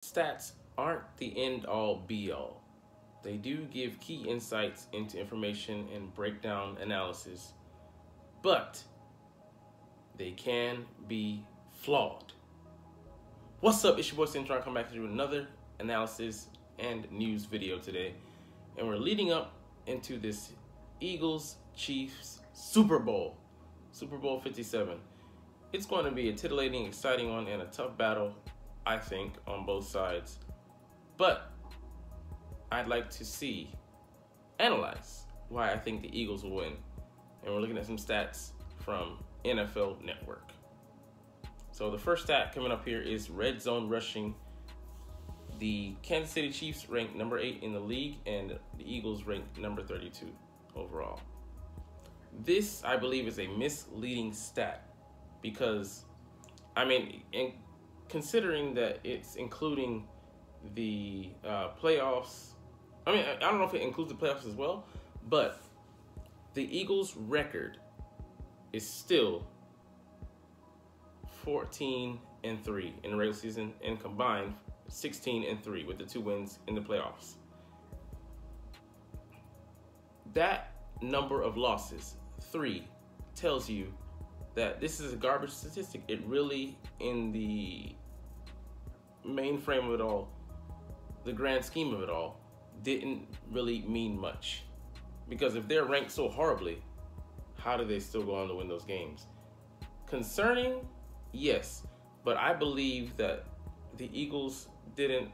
Stats aren't the end all be all. They do give key insights into information and breakdown analysis, but they can be flawed. What's up? It's your boy Cintron. Come back to do another analysis and news video today. And we're leading up into this Eagles Chiefs Super Bowl 57. It's going to be a titillating, exciting one and a tough battle, I think, on both sides. But I'd like to analyze why I think the Eagles will win. And we're looking at some stats from NFL Network. So the first stat coming up here is red zone rushing. The Kansas City Chiefs ranked number 8 in the league, and the Eagles ranked number 32 overall. This, I believe, is a misleading stat because, considering that it's including the playoffs, I don't know if it includes the playoffs as well, but the Eagles' record is still 14-3 in the regular season and combined 16-3 with the 2 wins in the playoffs. That number of losses, 3, tells you that this is a garbage statistic. It really, in the main frame of it all, the grand scheme of it all, didn't really mean much. Because if they're ranked so horribly, how do they still go on to win those games? Concerning, yes, but I believe that the Eagles didn't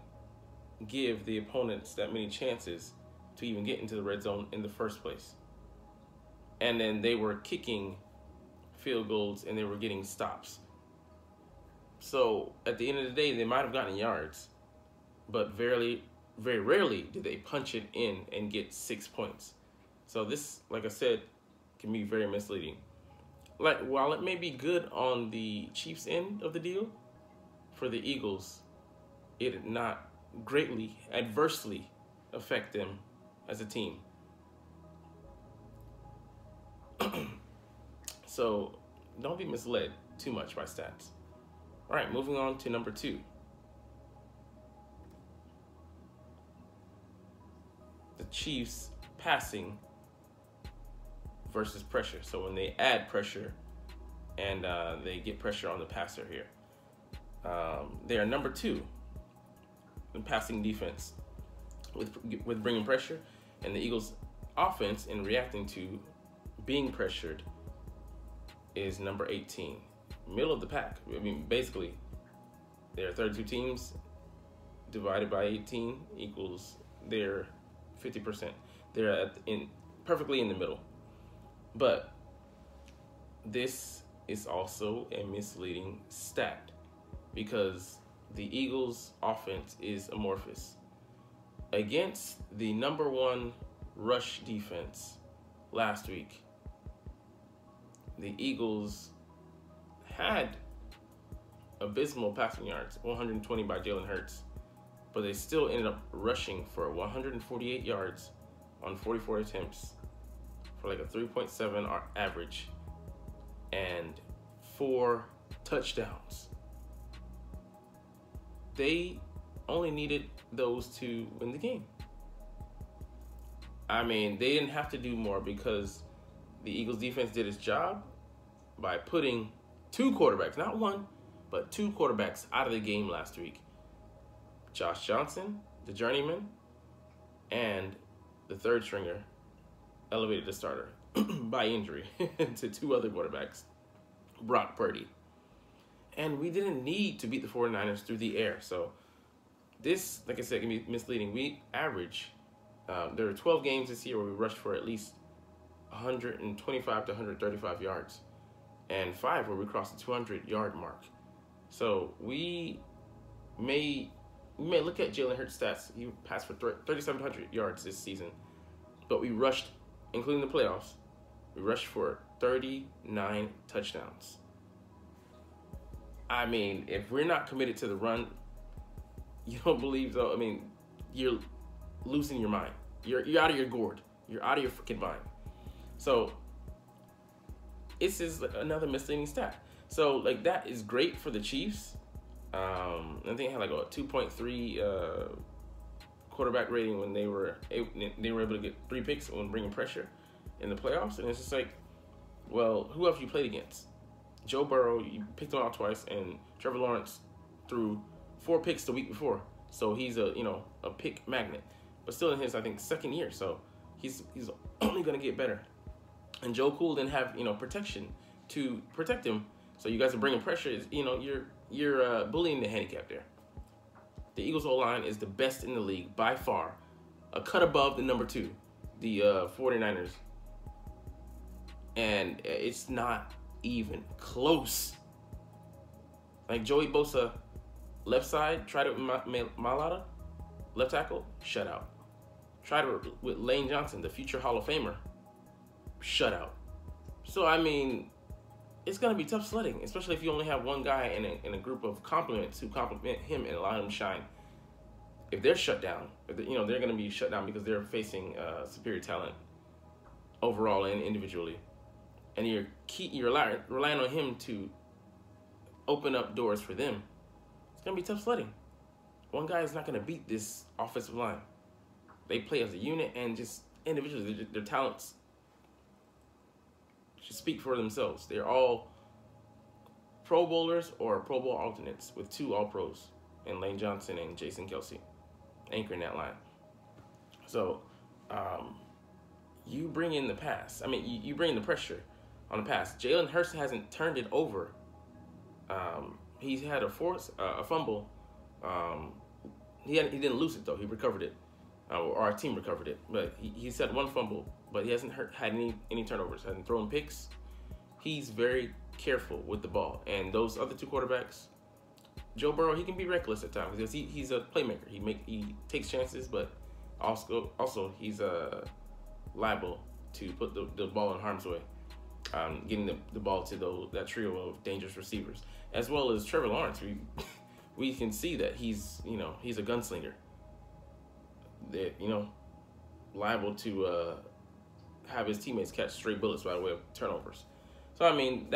give the opponents that many chances to even get into the red zone in the first place. And then they were kicking field goals and they were getting stops. So at the end of the day, they might have gotten yards, but very rarely did they punch it in and get 6 points. So this, like I said, can be very misleading. Like, while it may be good on the Chiefs' end of the deal, for the Eagles, it did not greatly adversely affect them as a team. So don't be misled too much by stats. All right, moving on to number 2. The Chiefs passing versus pressure. So when they add pressure and they get pressure on the passer here, they are number 2 in passing defense with bringing pressure, and the Eagles' offense in reacting to being pressured is number 18, middle of the pack. Basically, there are 32 teams divided by 18 equals their 50%. They're perfectly in the middle. But this is also a misleading stat because the Eagles' offense is amorphous. Against the number 1 rush defense last week, the Eagles had abysmal passing yards, 120 by Jalen Hurts, but they still ended up rushing for 148 yards on 44 attempts for like a 3.7 average and 4 touchdowns. They only needed those to win the game. They didn't have to do more because the Eagles defense did its job by putting 2 quarterbacks, not 1, but 2 quarterbacks out of the game last week. Josh Johnson, the journeyman, and the 3rd stringer elevated the starter by injury to 2 other quarterbacks, Brock Purdy. And we didn't need to beat the 49ers through the air. So this, like I said, can be misleading. We average, there are 12 games this year where we rushed for at least 125 to 135 yards, and 5 where we crossed the 200-yard mark. So we may look at Jalen Hurts' stats. He passed for 3,700 yards this season, but we rushed, including the playoffs, we rushed for 39 touchdowns. If we're not committed to the run, you don't believe so? You're losing your mind. You're out of your gourd. You're out of your freaking mind. So this is another misleading stat. So that is great for the Chiefs. I think it had like a 2.3 quarterback rating when they were able to get 3 picks when bringing pressure in the playoffs. And it's just like, well, who else you played against? Joe Burrow, you picked him out twice, and Trevor Lawrence threw 4 picks the week before. So he's a pick magnet, but still in his, I think, 2nd year. So he's only going to get better. And Joe Cool didn't have protection to protect him. So you guys are bringing pressure. You're bullying the handicap there. The Eagles O-line is the best in the league by far, a cut above the number 2, the 49ers. And it's not even close. Like Joey Bosa, left side, tried it with Malata, left tackle, shutout. Tried it with Lane Johnson, the future Hall of Famer, shutout. So, I mean, it's going to be tough sledding, especially if you only have one guy in a group of complements who complement him and allow him to shine. If they're shut down, they're going to be shut down because they're facing superior talent overall and individually. And you're relying on him to open up doors for them. It's going to be tough sledding. One guy is not going to beat this offensive line. They play as a unit, and just individually, their talents should speak for themselves. They're all Pro Bowlers or Pro Bowl alternates with 2 All-Pros, and Lane Johnson and Jason Kelsey anchoring that line. So you bring in the pass. I mean, you bring the pressure on the pass. Jalen Hurts hasn't turned it over. He's had a fumble. He didn't lose it, though. He recovered it. Or our team recovered it. But he's had 1 fumble, but he hasn't had any turnovers. Hasn't thrown picks. He's very careful with the ball. And those other 2 quarterbacks, Joe Burrow, he can be reckless at times because he's a playmaker. He takes chances, but also he's liable to put the ball in harm's way, getting the ball to that trio of dangerous receivers, as well as Trevor Lawrence. We can see that he's a gunslinger. That liable to have his teammates catch stray bullets by way of turnovers. So I mean,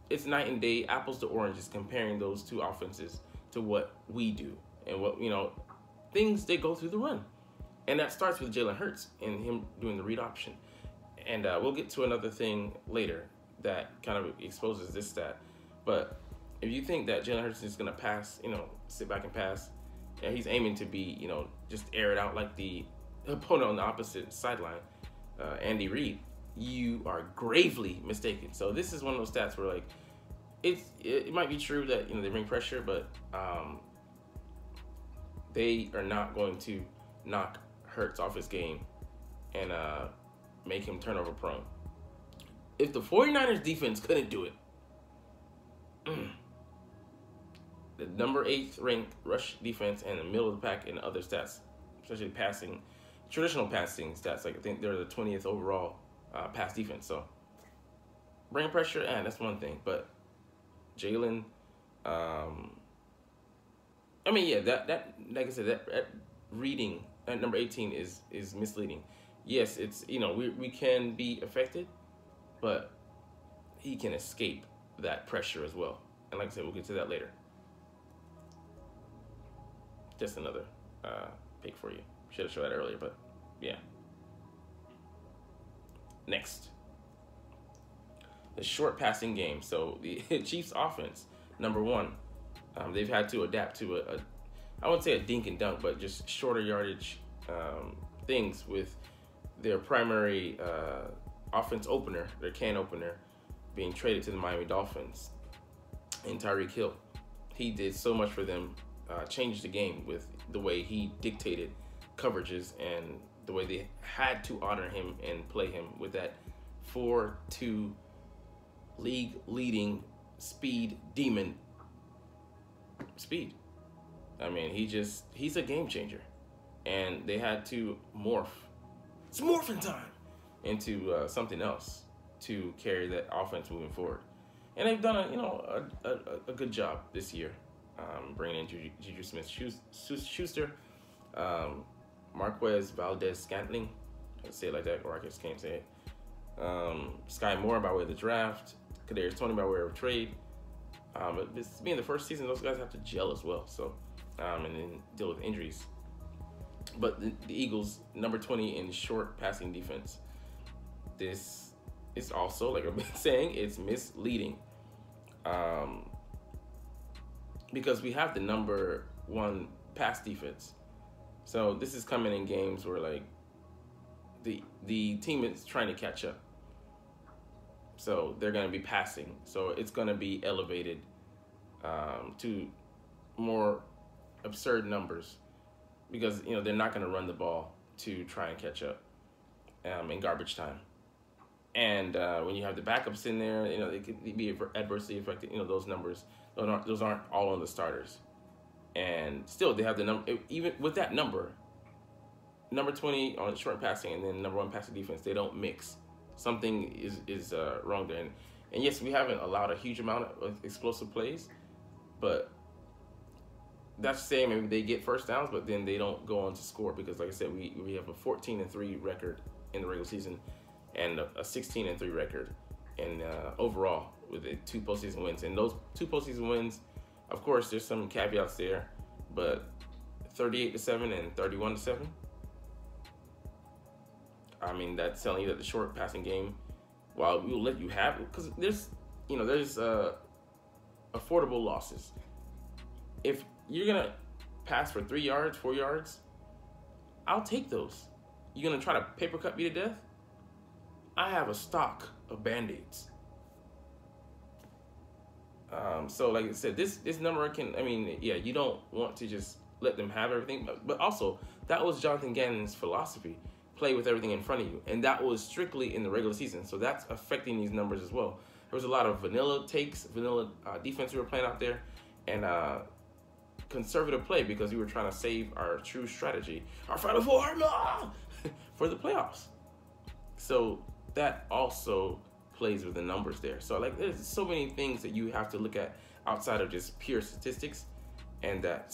it's night and day, apples to oranges, comparing those 2 offenses to what we do and what things that go through the run, and that starts with Jalen Hurts and him doing the read option. And we'll get to another thing later that kind of exposes this stat. But if you think that Jalen Hurts is going to pass, sit back and pass, and he's aiming to be, just air it out like the opponent on the opposite sideline, Andy Reid, you are gravely mistaken. So this is one of those stats where, like, it might be true that, they bring pressure, but they are not going to knock Hurts off his game and make him turnover prone. If the 49ers defense couldn't do it, the number 8th ranked rush defense and the middle of the pack in other stats, especially traditional passing stats, like I think they're the 20th overall pass defense. So bring pressure, and that's one thing. But Jalen, I mean, yeah, that like I said, that reading at number 18 is misleading. Yes, it's we can be affected, but he can escape that pressure as well. And like I said, we'll get to that later. Just another pick for you. Should have shown that earlier, but yeah. Next, the short passing game. So the Chiefs offense, number 1, they've had to adapt to I wouldn't say a dink and dunk, but just shorter yardage things with their primary offense opener, their can opener, being traded to the Miami Dolphins, and Tyreek Hill. He did so much for them, changed the game with the way he dictated coverages and the way they had to honor him and play him with that 4-2 league-leading speed demon. Speed. I mean, he's a game changer. And they had to morph. It's morphin' time! Into something else to carry that offense moving forward. And they've done a good job this year, bringing in Juju Smith-Schuster, Marquez Valdez-Scantling, let's say it like that, or I just can't say it. Sky Moore by way of the draft, Kadarius Toney by way of trade, But this being the first season, those guys have to gel as well. So, and then deal with injuries. But the Eagles, number 20 in short passing defense. This is also, like I've been saying, it's misleading. Because we have the number 1 pass defense. So this is coming in games where like the team is trying to catch up. So they're going to be passing. So it's going to be elevated to more absurd numbers because, you know, they're not going to run the ball to try and catch up in garbage time. And when you have the backups in there, you know, they could be adversely affected. You know, those numbers, those aren't all on the starters. And still, they have the number, even with that number 20 on short passing and then number 1 passing defense, they don't mix. Something is wrong there. And yes, we haven't allowed a huge amount of explosive plays, but that's the same. Maybe they get first downs, but then they don't go on to score because, like I said, we have a 14-3 record in the regular season and a 16-3 record in overall with the 2 postseason wins. And those 2 postseason wins, of course, there's some caveats there, but 38-7 and 31-7. I mean, that's telling you that the short passing game, while we'll let you have it, because there's affordable losses. If you're gonna pass for 3 yards, 4 yards, I'll take those. You're gonna try to paper cut me to death? I have a stock of Band-Aids. So like I said, this number can, I mean, yeah, you don't want to just let them have everything, but also that was Jonathan Gannon's philosophy. Play with everything in front of you. And that was strictly in the regular season. So that's affecting these numbers as well. There was a lot of vanilla takes, vanilla defense we were playing out there, and conservative play because we were trying to save our true strategy, our Final Four, no! for the playoffs. So that also plays with the numbers there. So like there's so many things that you have to look at outside of just pure statistics and that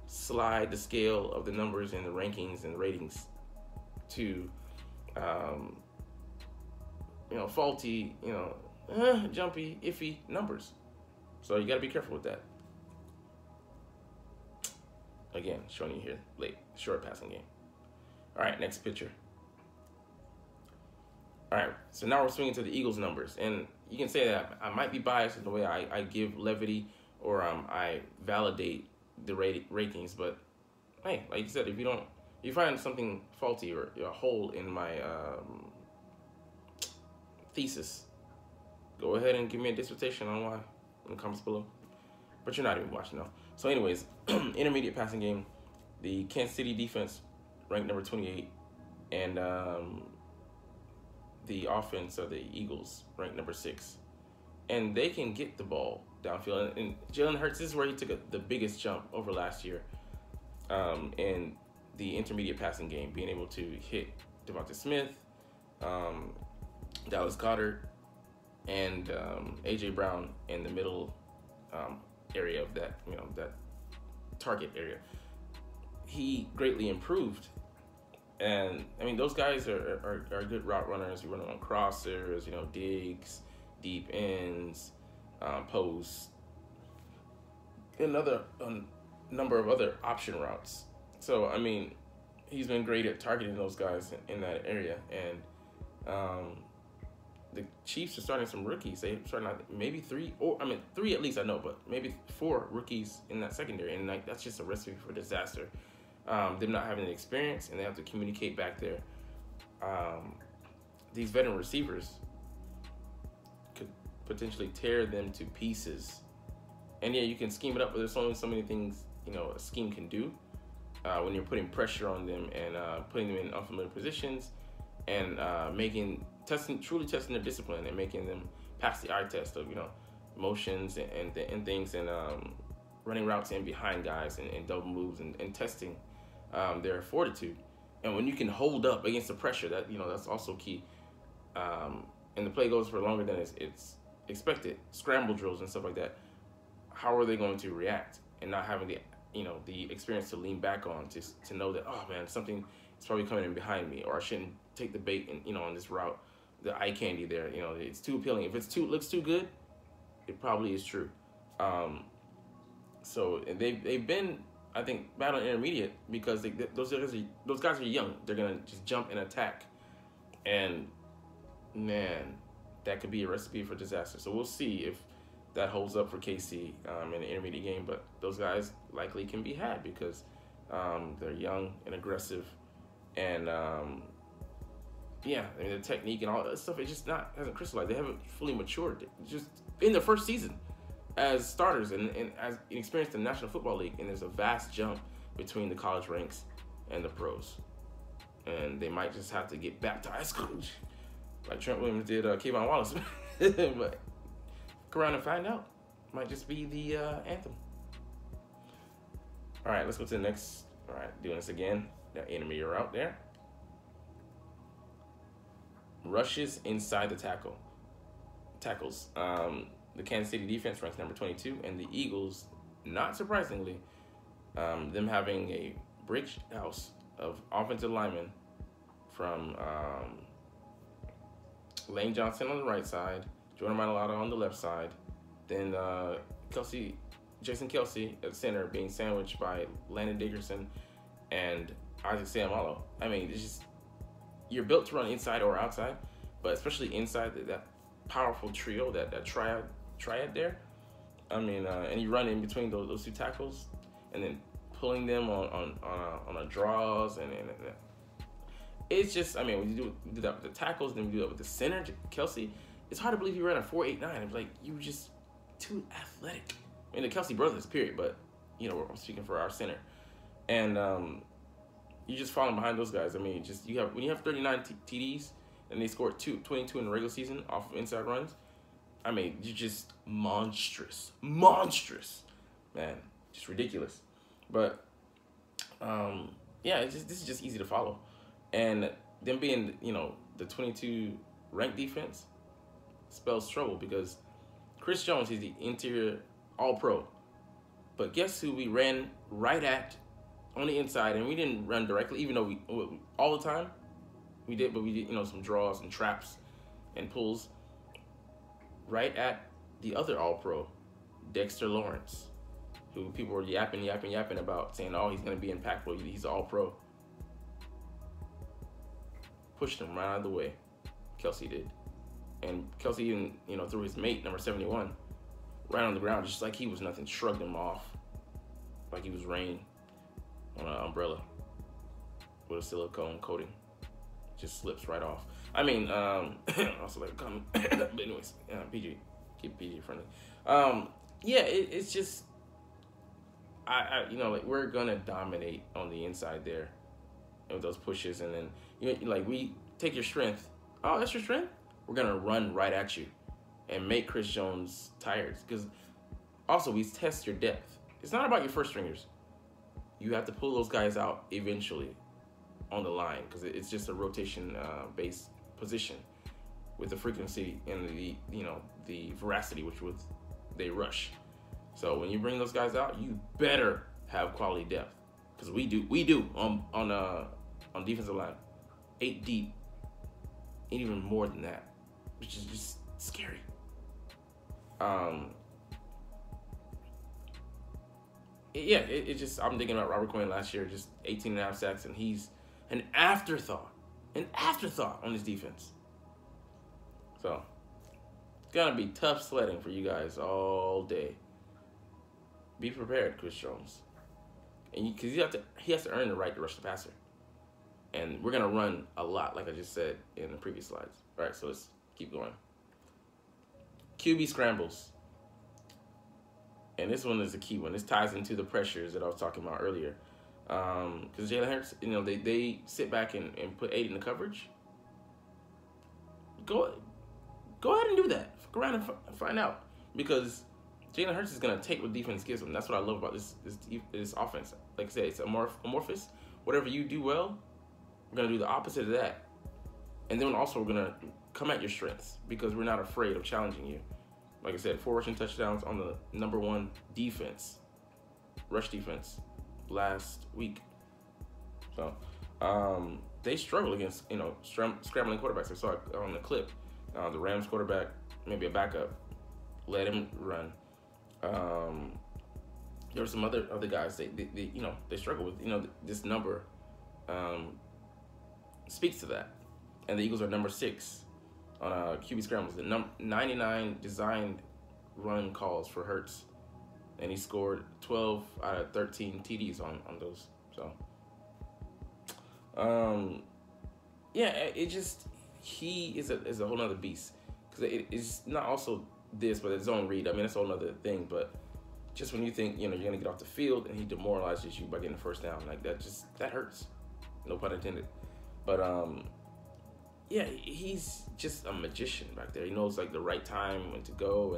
slide the scale of the numbers and the rankings and ratings to faulty, jumpy, iffy numbers. So you got to be careful with that. Again, showing you here late short passing game. All right, next picture. All right, so now we're swinging to the Eagles numbers, and you can say that I might be biased in the way I give levity or I validate the rankings, but hey, like you said, if you find something faulty or a hole in my thesis, go ahead and give me a dissertation on why in the comments below. But you're not even watching now. So anyways, intermediate passing game, the Kansas City defense ranked number 28, and the offense of the Eagles ranked number 6. And they can get the ball downfield. And Jalen Hurts, this is where he took the biggest jump over last year in the intermediate passing game, being able to hit Devonta Smith, Dallas Goedert, and A.J. Brown in the middle area of that, that target area. He greatly improved. And I mean, those guys are good route runners. You run them on crossers, digs, deep ends, posts, and a number of other option routes. So I mean, he's been great at targeting those guys in that area. And the Chiefs are starting some rookies. They're starting out maybe 3 at least I know, but maybe 4 rookies in that secondary, and that's just a recipe for disaster. Them not having the experience, and they have to communicate back there. These veteran receivers could potentially tear them to pieces. And yeah, you can scheme it up, but there's only so many things a scheme can do when you're putting pressure on them and putting them in unfamiliar positions and truly testing their discipline and making them pass the eye test of motions and things and running routes in behind guys and double moves and testing their fortitude. And when you can hold up against the pressure, that's also key. And the play goes for longer than it's expected. Scramble drills and stuff like that. How are they going to react and not having the experience to lean back on to know that, oh man, something is probably coming in behind me, or I shouldn't take the bait and on this route, the eye candy there. It's too appealing. If looks too good, It probably is true. So they've been, I think, battling intermediate because those guys are young. They're gonna just jump and attack, and man, that could be a recipe for disaster. So we'll see if that holds up for KC in the intermediate game. But those guys likely can be had because they're young and aggressive, and yeah, I mean, the technique and all that stuff, it just hasn't crystallized. They haven't fully matured. Just in their first season as starters and as experienced in the National Football League, and there's a vast jump between the college ranks and the pros. And they might just have to get baptized, like Trent Williams did Kayvon Wallace. But go around and find out. Might just be the anthem. All right, let's go to the next. All right, doing this again. That intermediate route there. Rushes inside the tackles. The Kansas City defense ranks number 22, and the Eagles, not surprisingly, them having a brick house of offensive linemen from Lane Johnson on the right side, Jordan Mailata on the left side, then Jason Kelsey at center being sandwiched by Landon Dickerson and Isaac Seumalo. I mean, it's just, you're built to run inside or outside, but especially inside that powerful trio, that triad there. I mean, and you run in between those two tackles, and then pulling them on a draws, and it's just, I mean, when you do that with the tackles, then you do that with the center, Kelsey. It's hard to believe you ran a 4.89. It's like, you were just too athletic. I mean, the Kelsey brothers, period, but you know, I'm speaking for our center, and you're just falling behind those guys. I mean, just when you have 39 TDs and they scored 22 in the regular season off of inside runs. I mean, you're just monstrous, man, just ridiculous. But yeah, this is just easy to follow, and them being, you know, the 22 ranked defense spells trouble because Chris Jones, he's the interior All-Pro, but guess who we ran right at on the inside, and we didn't run directly, even though we all the time we did, but we did, you know, some draws and traps and pulls right at the other All-Pro, Dexter Lawrence, who people were yapping about, saying, oh, he's going to be impactful, he's All-Pro. Pushed him right out of the way. Kelsey did. And Kelsey even, you know, threw his mate, number 71, right on the ground, just like he was nothing, shrugged him off like he was rain on an umbrella with a silicone coating. Just slips right off. I mean, also like a comment, but anyways, PG, keep it PG friendly. Yeah, it's just, you know, like, we're gonna dominate on the inside there with those pushes, and then, you know, like, we take your strength. Oh, that's your strength? We're gonna run right at you and make Chris Jones tired. Because also, we test your depth. It's not about your first stringers. You have to pull those guys out eventually on the line, because it's just a rotation based position with the frequency and the, you know, the veracity which they rush. So when you bring those guys out, you better have quality depth, because we do on defensive line, 8 deep, and even more than that, which is just scary. It just, I'm thinking about Robert Quinn last year, just 18.5 sacks, and he's an afterthought on his defense. So it's gonna be tough sledding for you guys all day. Be prepared, Chris Jones, and because he has to earn the right to rush the passer, and we're gonna run a lot, like I just said in the previous slides. All right, so let's keep going. QB scrambles, and this one is a key one. This ties into the pressures that I was talking about earlier. Because Jalen Hurts, you know, they sit back and put 8 in the coverage. Go ahead and do that. Go around and find out, because Jalen Hurts is gonna take what defense gives him. That's what I love about this offense. Like I said, it's amorphous. Whatever you do well, we're gonna do the opposite of that, and then also we're gonna come at your strengths, because we're not afraid of challenging you. Like I said, 4 rushing touchdowns on the #1 defense, rush defense, last week. So they struggle against, you know, scrambling quarterbacks. I saw it on the clip. The Rams quarterback, maybe a backup, let him run. There were some other guys they you know, they struggle with, you know, this number speaks to that. And the Eagles are number 6 on QB scrambles. The 99 designed run calls for Hurts, and he scored 12 out of 13 TDs on those. So yeah, it just, he is a whole nother beast, because it's not also this, but his own read. I mean, that's a whole other thing. But just when you think, you know, you're gonna get off the field and he demoralizes you by getting a first down, like that hurts. No pun intended. But yeah, he's just a magician back there. He knows like the right time when to go,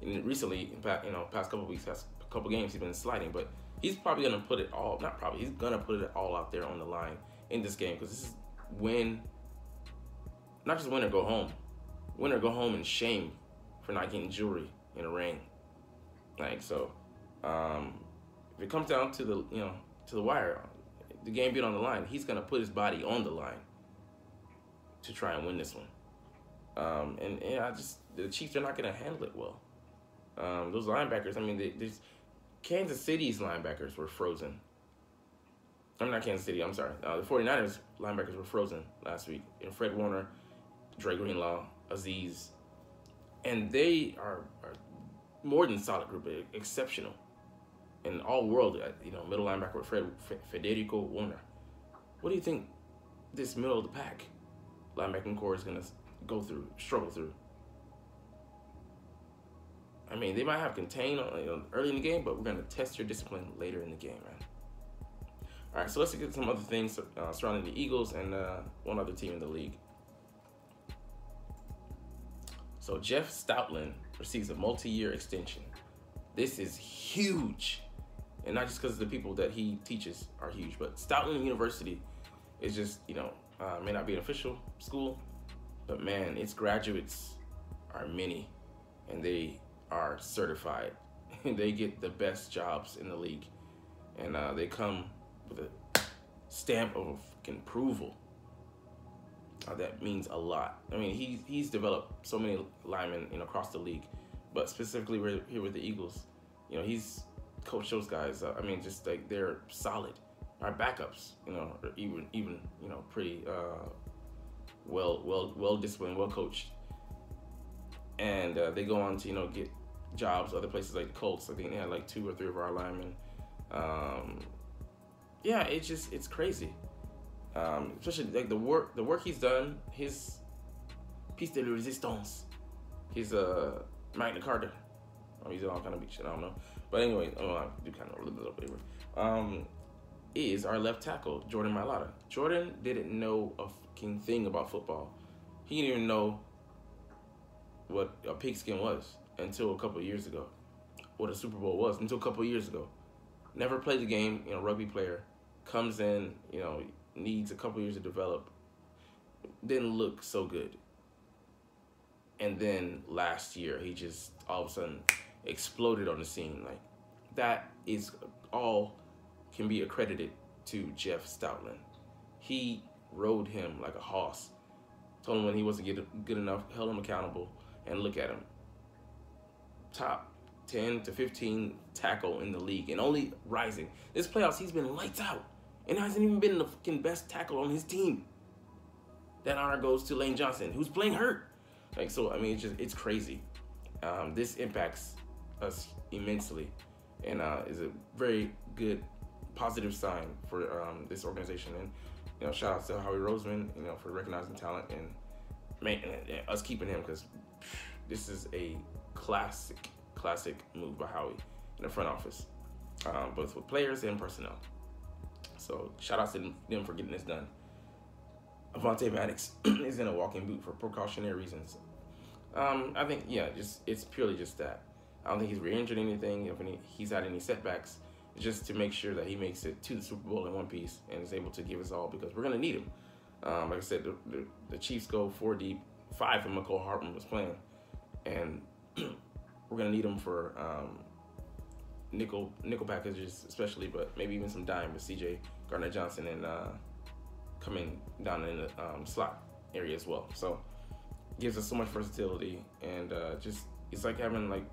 and recently, you know, past couple weeks, past couple games, he's been sliding, but he's probably gonna put it all, not probably, he's gonna put it all out there on the line in this game, because this is win, not just win or go home. Win or go home in shame for not getting jewelry in a ring. Like, so, if it comes down to the, you know, to the wire, the game being on the line, he's gonna put his body on the line to try and win this one. And the Chiefs are not gonna handle it well. Those linebackers, I mean, Kansas City's linebackers were frozen. I'm not Kansas City, I'm sorry. The 49ers linebackers were frozen last week. And Fred Warner, Dre Greenlaw, Aziz, and they are more than solid group, exceptional. And all world, you know, middle linebacker with Federico Warner. What do you think this middle of the pack linebacking core is gonna struggle through? I mean, they might have contained, you know, early in the game, but we're gonna test your discipline later in the game, man. All right, so let's get some other things surrounding the Eagles and one other team in the league. So Jeff Stoutland receives a multi-year extension. This is huge. And not just because the people that he teaches are huge, but Stoutland University is just, you know, may not be an official school, but man, its graduates are many, and they are certified. They get the best jobs in the league, and they come with a stamp of fucking approval. That means a lot. I mean, he's developed so many linemen, you know, across the league, but specifically here with the Eagles, you know, he's coached those guys. I mean, just like they're solid. Our backups, you know, are even you know, pretty well disciplined, well coached, and they go on to, you know, get jobs other places like the Colts. I think they had like 2 or 3 of our linemen. Yeah, it's crazy. Especially like the work he's done, his piece de resistance, his Magna Carta. He's in all kind of big shit, I don't know. But anyway, I do kind of a little bit of it. Is our left tackle, Jordan Mailata. Jordan didn't know a fucking thing about football. He didn't even know what a pigskin was until a couple of years ago. What a Super Bowl was until a couple of years ago. Never played the game, you know, rugby player. Comes in, you know, needs a couple years to develop. Didn't look so good. And then last year, he just all of a sudden exploded on the scene. Like, that is all can be accredited to Jeff Stoutland. He rode him like a horse. Told him when he wasn't good enough, held him accountable, and look at him. Top 10 to 15 tackle in the league, and only rising. This playoffs, he's been lights out, and hasn't even been the fucking best tackle on his team. That honor goes to Lane Johnson, who's playing hurt. Like, so, I mean, it's crazy. This impacts us immensely, and is a very good, positive sign for this organization. And, you know, shout out to Howie Roseman, you know, for recognizing talent and us keeping him, because this is a classic move by Howie in the front office, both with players and personnel. So shout out to them for getting this done. Avonte Maddox is in a walking boot for precautionary reasons. I think, yeah, it's purely just that. I don't think he's re-injured anything. If he's had any setbacks, just to make sure that he makes it to the Super Bowl in one piece and is able to give us all, because we're gonna need him. Like I said, the Chiefs go 4 deep, 5 when McCole Hardman was playing, and we're gonna need him for nickel packages especially, but maybe even some dime with CJ Gardner-Johnson and coming down in the slot area as well. So gives us so much versatility, and just it's like having like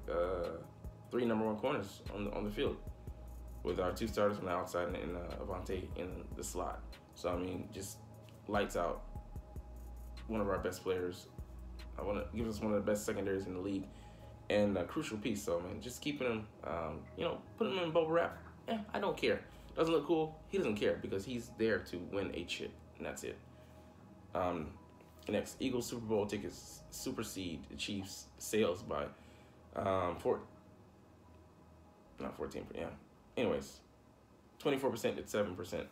3 number 1 corners on the field with our 2 starters on the outside and Avante in the slot. So I mean, just lights out. One of our best players. I want to give us one of the best secondaries in the league, and a crucial piece. So man, just keeping him, putting him in bubble wrap. I don't care. Doesn't look cool. He doesn't care because he's there to win a chip, and that's it. Next, Eagles Super Bowl tickets supersede the Chiefs sales by 14. Yeah. Anyways, 24% at 7%.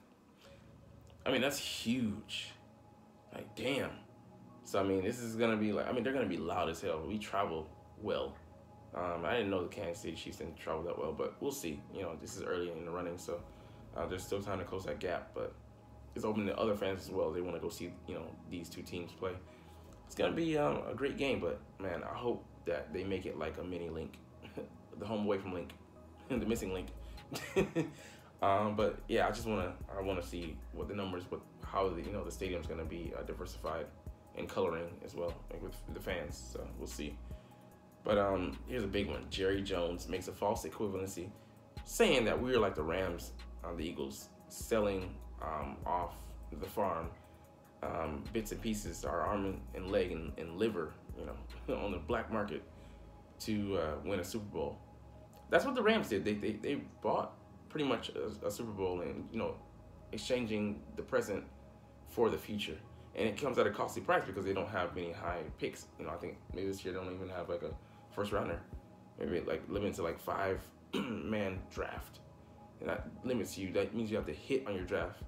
I mean, that's huge. Like, damn. So I mean, this is gonna be like, I mean, they're gonna be loud as hell. We travel well. I didn't know the Kansas City Chiefs didn't travel that well, but we'll see. You know, this is early in the running, so there's still time to close that gap. But it's open to other fans as well. They want to go see, these 2 teams play. It's gonna be a great game, but man, I hope that they make it like a mini link, the home away from link, the missing link. But yeah, I wanna see what the numbers, how the stadium's gonna be diversified in coloring as well, like with the fans. So we'll see. But here's a big one. Jerry Jones makes a false equivalency, saying that we're like the Rams on the Eagles, selling off the farm bits and pieces, our arm and leg and liver, on the black market to win a Super Bowl. That's what the Rams did. They bought pretty much a Super Bowl and exchanging the present for the future. And it comes at a costly price because they don't have any high picks. I think maybe this year they don't even have like a first rounder. Maybe like limited to like 5-man draft. And that limits you. That means you have to hit on your draft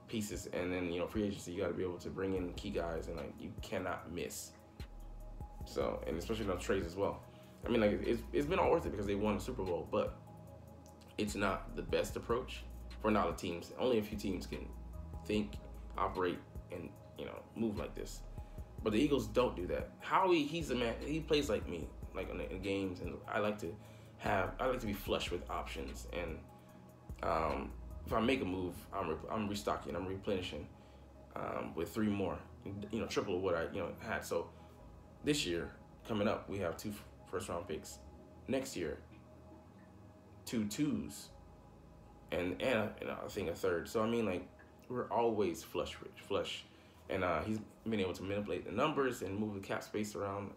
pieces. And then, free agency, you got to be able to bring in key guys and like you cannot miss. So, and especially on trades as well. I mean, like it's been all worth it because they won the Super Bowl, but it's not the best approach for a lot of teams. Only a few teams can think, operate, and move like this. But the Eagles don't do that. He's a man. He plays like me, like in games, and I like to be flush with options. And if I make a move, I'm restocking, I'm replenishing with 3 more, triple of what I had. So this year coming up, we have 2 first-round picks. Next year, 2 2s, and I think a 3rd. So I mean, like, we're always flush. And he's been able to manipulate the numbers and move the cap space around,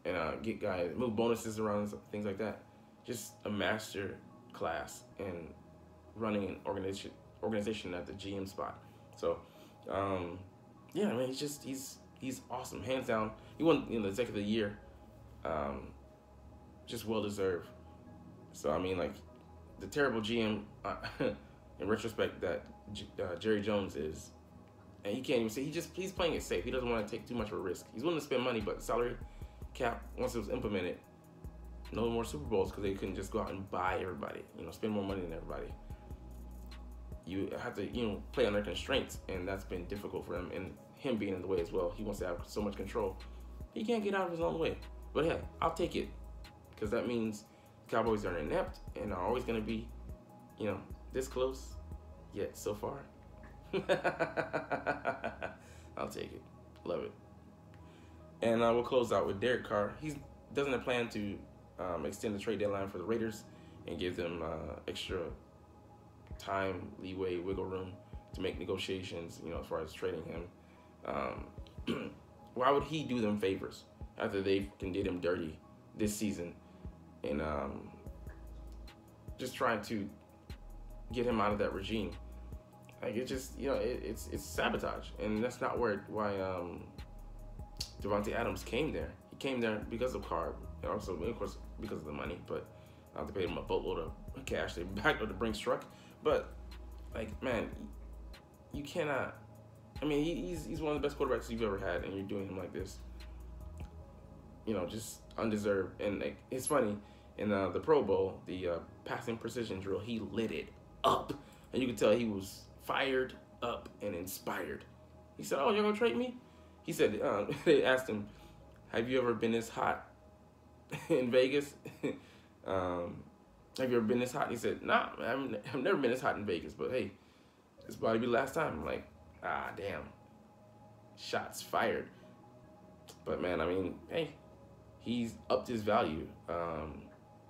and get guys, move bonuses around, and things like that. Just a master class in running an organization at the GM spot. So, yeah, I mean, he's awesome, hands down. He won the Executive of the Year, just well deserved. So I mean, like, the terrible GM in retrospect that Jerry Jones is. And he can't even say, he's playing it safe. He doesn't want to take too much of a risk. He's willing to spend money, but the salary cap, once it was implemented, no more Super Bowls because they couldn't just go out and buy everybody, spend more money than everybody. You have to, play under constraints, and that's been difficult for him. And him being in the way as well, he wants to have so much control. He can't get out of his own way. But yeah, I'll take it because that means Cowboys are inept and are always going to be, this close, yet so far. I'll take it. Love it. And we'll close out with Derek Carr. He doesn't plan to extend the trade deadline for the Raiders and give them extra time, leeway, wiggle room to make negotiations, as far as trading him. Why would he do them favors after they did him dirty this season and just trying to get him out of that regime? Like, it's just, it's sabotage, and that's not why Davante Adams came there. He came there because of Carr, and also, of course, because of the money. But they paid him a boatload of cash. They backed up the Brinks truck. But, like, man, you cannot. I mean, he's one of the best quarterbacks you've ever had, and you're doing him like this. Just undeserved. And like, it's funny, in the Pro Bowl, the passing precision drill, he lit it up, and you could tell he was fired up and inspired. He said, "Oh, you're gonna trade me?" He said, they asked him, "Have you ever been this hot in Vegas?" Have you ever been this hot? He said, "Nah, I've never been this hot in Vegas, but hey, this will probably be the last time." I'm like, damn. Shots fired. But man, I mean, hey, he's upped his value.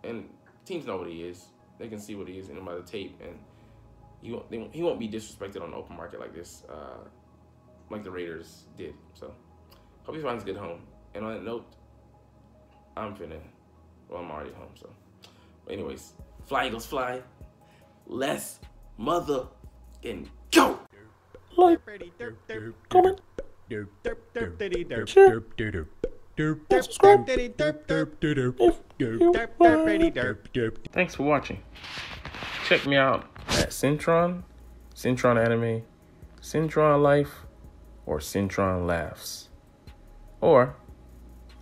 And teams know what he is. They can see what he is in him by the tape, and he won't be disrespected on the open market like this, like the Raiders did. So hope he finds a good home. And on that note, I'm already home. So, but anyways, fly Eagles fly. Let's motherfucking go. Like, comment, share, and subscribe if you like. Thanks for watching. Check me out at Cintron, Cintron Anime, Cintron Life, or Cintron Laughs, or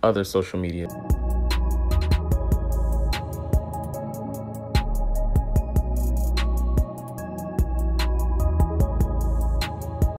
other social media.